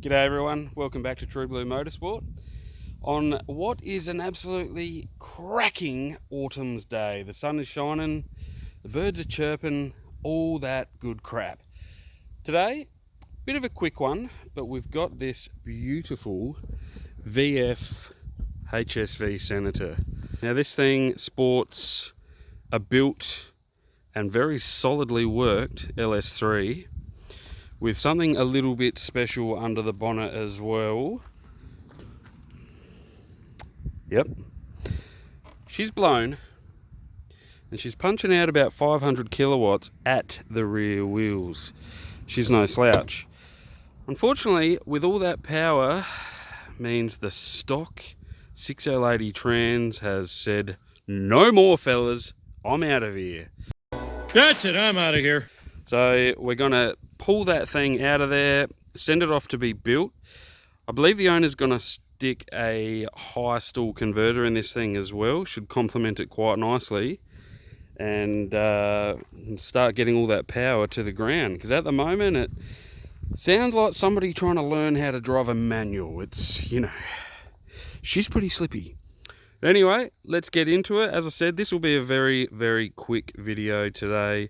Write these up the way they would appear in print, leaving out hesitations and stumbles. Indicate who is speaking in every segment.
Speaker 1: G'day everyone, welcome back to True Blue Motorsport on what is an absolutely cracking autumn's day. The sun is shining, the birds are chirping, all that good crap. Today, bit of a quick one, but we've got this beautiful VF HSV Senator. Now this thing sports a built and very solidly worked LS3 with something a little bit special under the bonnet as well. Yep. She's blown and she's punching out about 500 kilowatts at the rear wheels. She's no slouch. Unfortunately, with all that power, means the stock 6080 trans has said, no more fellas, I'm out of here.
Speaker 2: That's it, I'm out of here.
Speaker 1: So we're gonna pull that thing out of there, send it off to be built. I believe the owner's gonna stick a high stall converter in this thing as well, should complement it quite nicely, and start getting all that power to the ground, because at the moment it sounds like somebody trying to learn how to drive a manual. It's, you know, she's pretty slippy. Anyway, let's get into it. As I said, this will be a very, very quick video today.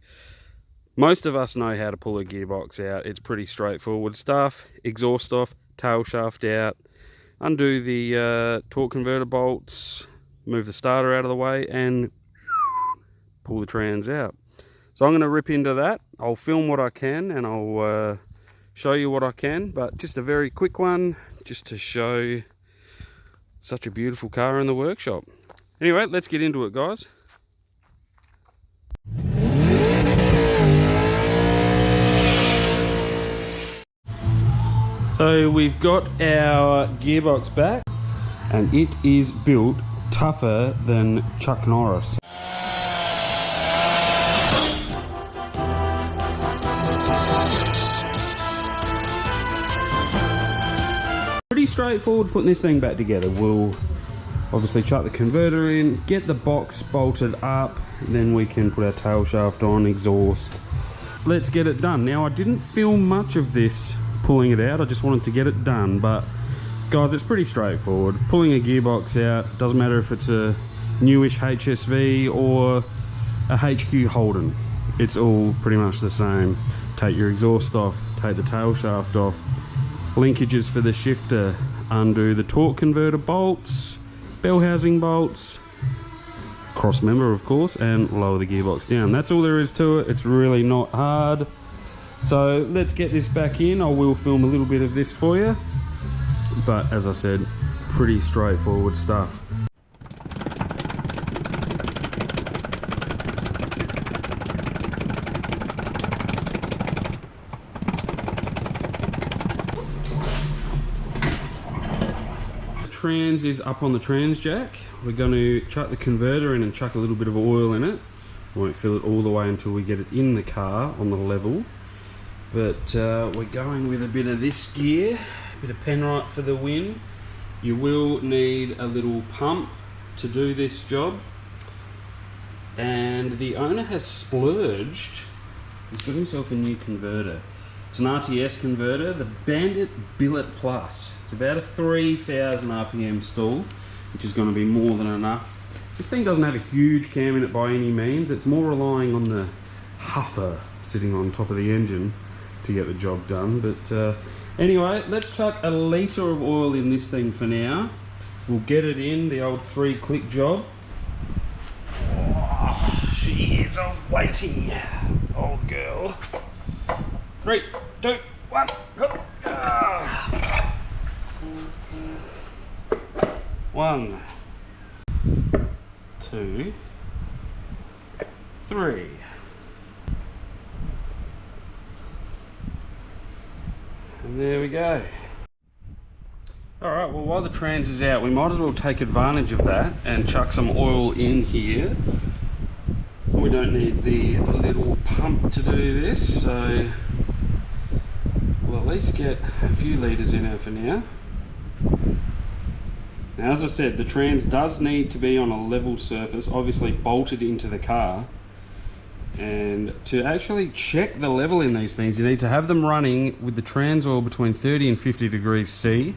Speaker 1: Most of us know how to pull a gearbox out. It's pretty straightforward stuff. Exhaust off, tail shaft out, undo the torque converter bolts, move the starter out of the way, and pull the trans out. So I'm going to rip into that. I'll film what I can and I'll show you what I can, but just a very quick one just to show such a beautiful car in the workshop. Anyway, let's get into it, guys. So we've got our gearbox back and it is built tougher than Chuck Norris. Pretty straightforward putting this thing back together. We'll obviously chuck the converter in, get the box bolted up, then we can put our tail shaft on, exhaust. Let's get it done. Now I didn't film much of this pulling it out, I just wanted to get it done, but guys, it's pretty straightforward. Pulling a gearbox out, doesn't matter if it's a newish HSV or a HQ Holden, it's all pretty much the same. Take your exhaust off, take the tail shaft off, linkages for the shifter, undo the torque converter bolts, bell housing bolts, cross member of course, and lower the gearbox down. That's all there is to it. It's really not hard. So let's get this back in. I will film a little bit of this for you, but as I said, pretty straightforward stuff. The trans is up on the trans jack. We're going to chuck the converter in and chuck a little bit of oil in it. Won't fill it all the way until we get it in the car on the level. But we're going with a bit of this gear, a bit of Penrite for the win. You will need a little pump to do this job. And the owner has splurged. He's got himself a new converter. It's an RTS converter, the Bandit Billet Plus. It's about a 3,000 RPM stall, which is going to be more than enough. This thing doesn't have a huge cam in it by any means. It's more relying on the huffer sitting on top of the engine to get the job done. But anyway, let's chuck a litre of oil in this thing for now. We'll get it in, the old 3-click job. Oh, she is waiting, old girl. 3, 2, 1. Ah. 1, 2, 3. And there we go. Alright, well while the trans is out, we might as well take advantage of that and chuck some oil in here. We don't need the little pump to do this, so we'll at least get a few litres in her for now. Now as I said, the trans does need to be on a level surface, obviously bolted into the car. And to actually check the level in these things, you need to have them running with the trans oil between 30 and 50 degrees C.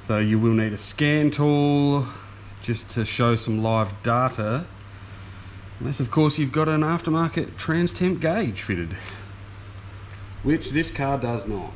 Speaker 1: So you will need a scan tool just to show some live data. Unless of course you've got an aftermarket trans temp gauge fitted, which this car does not.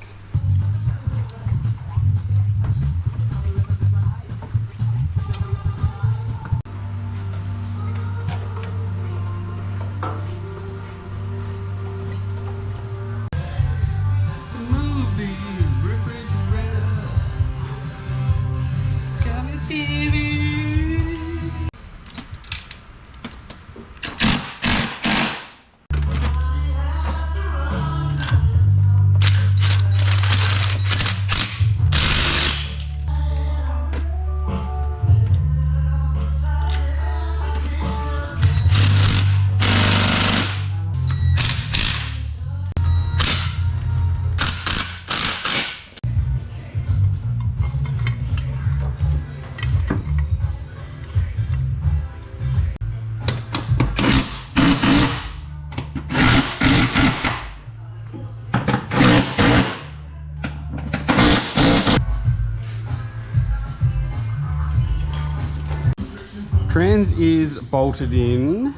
Speaker 1: Trans is bolted in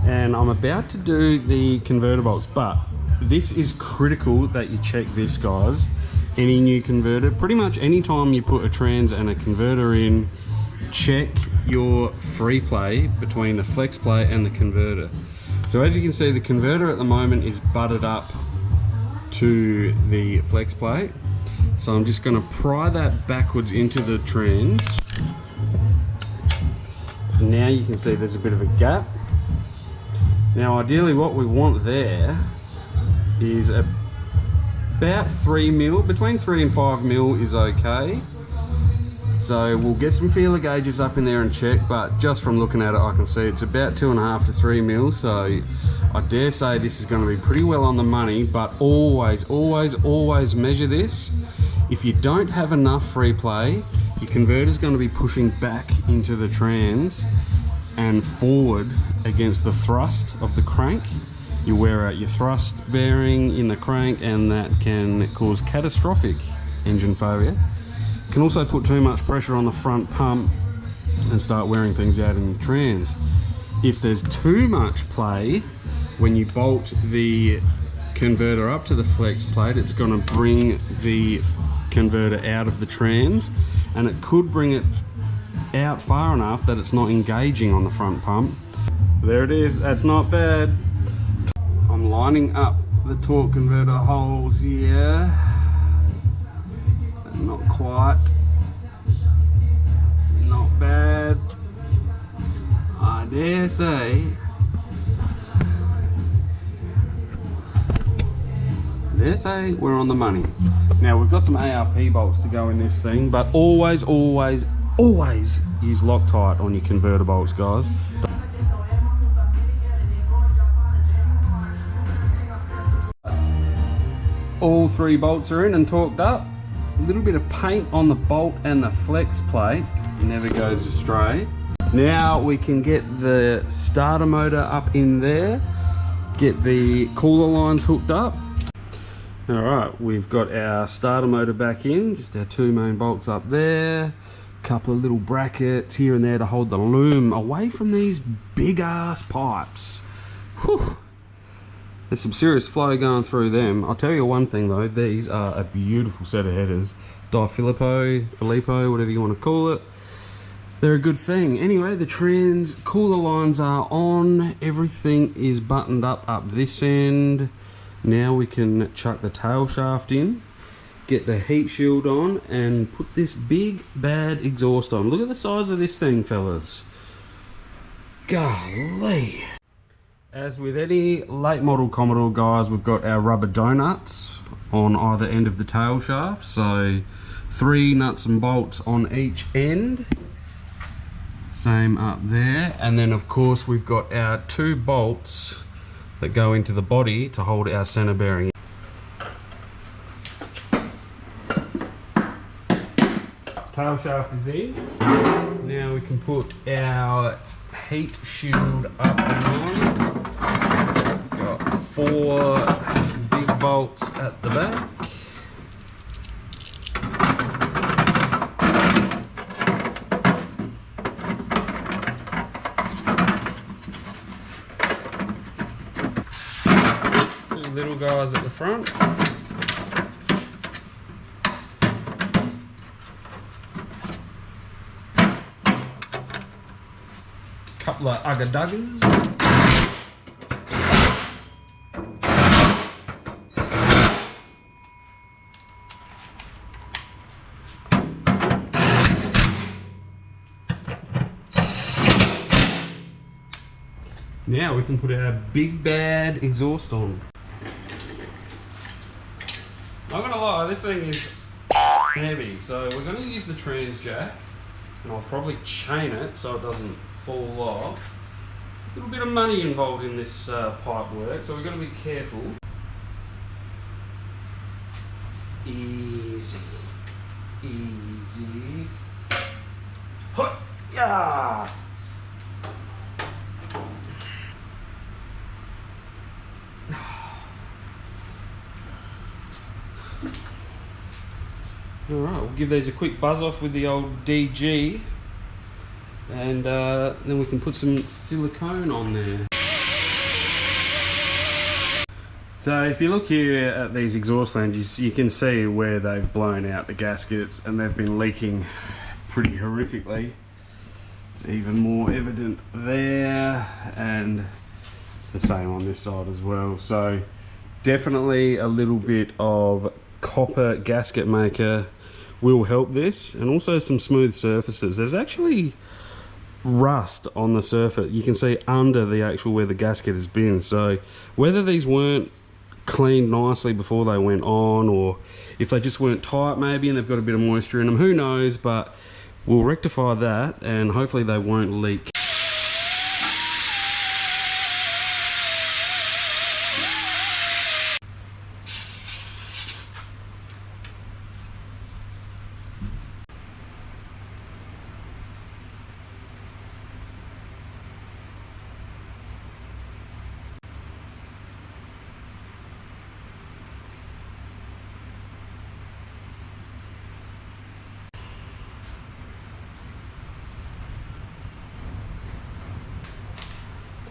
Speaker 1: and I'm about to do the converter bolts, but this is critical that you check this, guys. Any new converter, pretty much any time you put a trans and a converter in, check your free play between the flex plate and the converter. So as you can see, the converter at the moment is butted up to the flex plate. So I'm just going to pry that backwards into the trans. Now you can see there's a bit of a gap. Now ideally what we want there is about 3 mil, between 3 and 5 mil is okay. So we'll get some feeler gauges up in there and check, but just from looking at it I can see it's about 2.5 to 3 mil. So I dare say this is going to be pretty well on the money, but always measure this. If you don't have enough free play, your converter is going to be pushing back into the trans and forward against the thrust of the crank. You wear out your thrust bearing in the crank and that can cause catastrophic engine failure. You can also put too much pressure on the front pump and start wearing things out in the trans. If there's too much play, when you bolt the converter up to the flex plate, it's going to bring the converter out of the trans, and it could bring it out far enough that it's not engaging on the front pump. There it is, that's not bad. I'm lining up the torque converter holes here. Not quite. Not bad. I dare say. We're on the money. Now we've got some ARP bolts to go in this thing, but always use Loctite on your converter bolts, guys. All 3 bolts are in and torqued up. A little bit of paint on the bolt and the flex plate, never goes astray. Now we can get the starter motor up in there, get the cooler lines hooked up. Alright, we've got our starter motor back in, just our 2 main bolts up there, couple of little brackets here and there to hold the loom away from these big ass pipes. Whew. There's some serious flow going through them. I'll tell you one thing though, these are a beautiful set of headers. Filippo, whatever you want to call it. They're a good thing. Anyway, the trans cooler lines are on, everything is buttoned up this end. Now we can chuck the tail shaft in, get the heat shield on, and put this big bad exhaust on. Look at the size of this thing, fellas. Golly. As with any late model Commodore, guys, we've got our rubber donuts on either end of the tail shaft. So 3 nuts and bolts on each end. Same up there. And then of course we've got our 2 bolts that go into the body to hold our center bearing. Tail shaft is in. Now we can put our heat shield up and on. 4 big bolts at the back. Little guys at the front. Couple of ugga-duggers. Now we can put our big bad exhaust on. I'm not gonna lie, this thing is heavy, so we're gonna use the trans jack, and I'll probably chain it so it doesn't fall off. A little bit of money involved in this pipe work, so we've got to be careful. Easy, easy. Hut, yeah. Alright, we'll give these a quick buzz off with the old DG, and then we can put some silicone on there. So if you look here at these exhaust flanges, you can see where they've blown out the gaskets and they've been leaking pretty horrifically. It's even more evident there, and it's the same on this side as well. So definitely a little bit of copper gasket maker will help this, and also some smooth surfaces. There's actually rust on the surface. You can see under the actual where the gasket has been. So whether these weren't cleaned nicely before they went on, or if they just weren't tight maybe and they've got a bit of moisture in them, who knows, but we'll rectify that and hopefully they won't leak.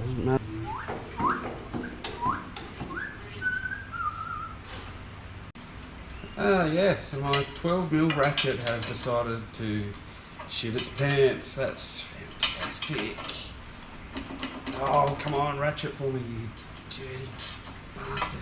Speaker 1: Doesn't matter. Yes, my 12mm ratchet has decided to shit its pants. That's fantastic. Oh, come on, ratchet for me, you dirty bastard.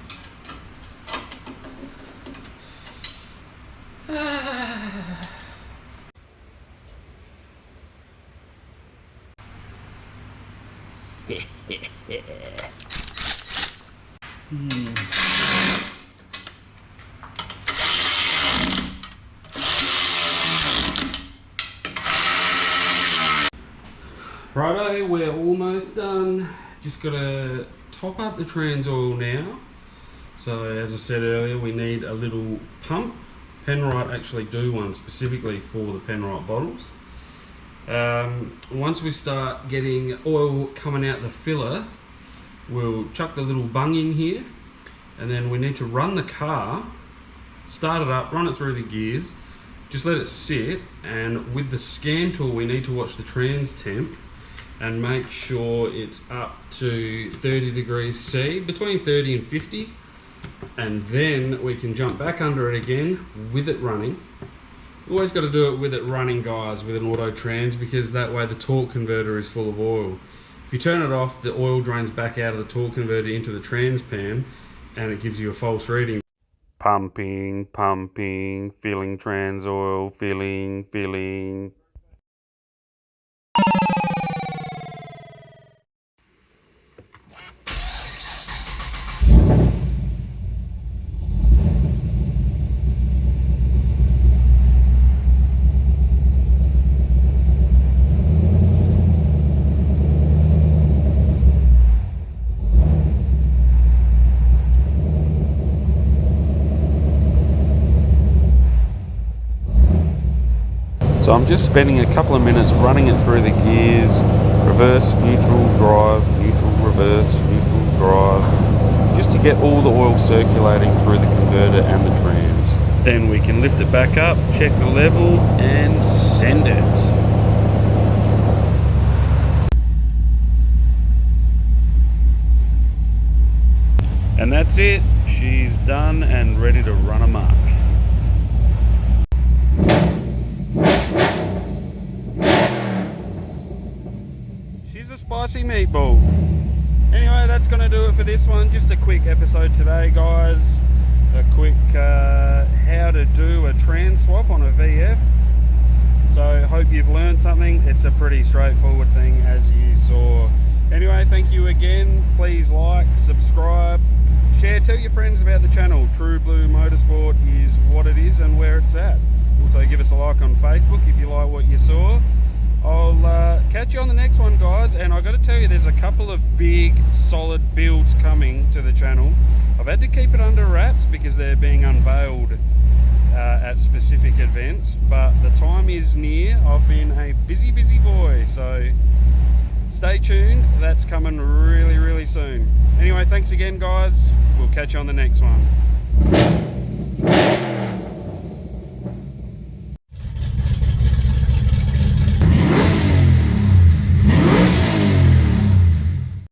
Speaker 1: Righto, we're almost done. Just gotta top up the trans oil now. So as I said earlier, we need a little pump. Penrite actually do one specifically for the Penrite bottles. Once we start getting oil coming out the filler, we'll chuck the little bung in here, and then we need to run the car, start it up, run it through the gears, just let it sit, and with the scan tool we need to watch the trans temp and make sure it's up to 30 degrees C, between 30 and 50, and then we can jump back under it again with it running. Always got to do it with it running, guys, with an auto trans, because that way the torque converter is full of oil. If you turn it off, the oil drains back out of the torque converter into the trans pan, and it gives you a false reading. Pumping, pumping, filling trans oil, filling, filling. So I'm just spending a couple of minutes running it through the gears, reverse, neutral, drive, neutral, reverse, neutral, drive, just to get all the oil circulating through the converter and the trans. Then we can lift it back up, check the level, and send it. And that's it. She's done and ready to run amok. She's a spicy meatball. Anyway, that's going to do it for this one. Just a quick episode today, guys. A quick how to do a trans swap on a VF. So hope you've learned something. It's a pretty straightforward thing, as you saw. Anyway, thank you again. Please like, subscribe, share, tell your friends about the channel. True Blue Motorsport is what it is and where it's at. Also give us a like on Facebook if you like what you saw. I'll catch you on the next one, guys, and I've got to tell you, there's a couple of big solid builds coming to the channel. I've had to keep it under wraps because they're being unveiled at specific events, but the time is near. I've been a busy boy, so stay tuned. That's coming really soon. Anyway, thanks again, guys. We'll catch you on the next one.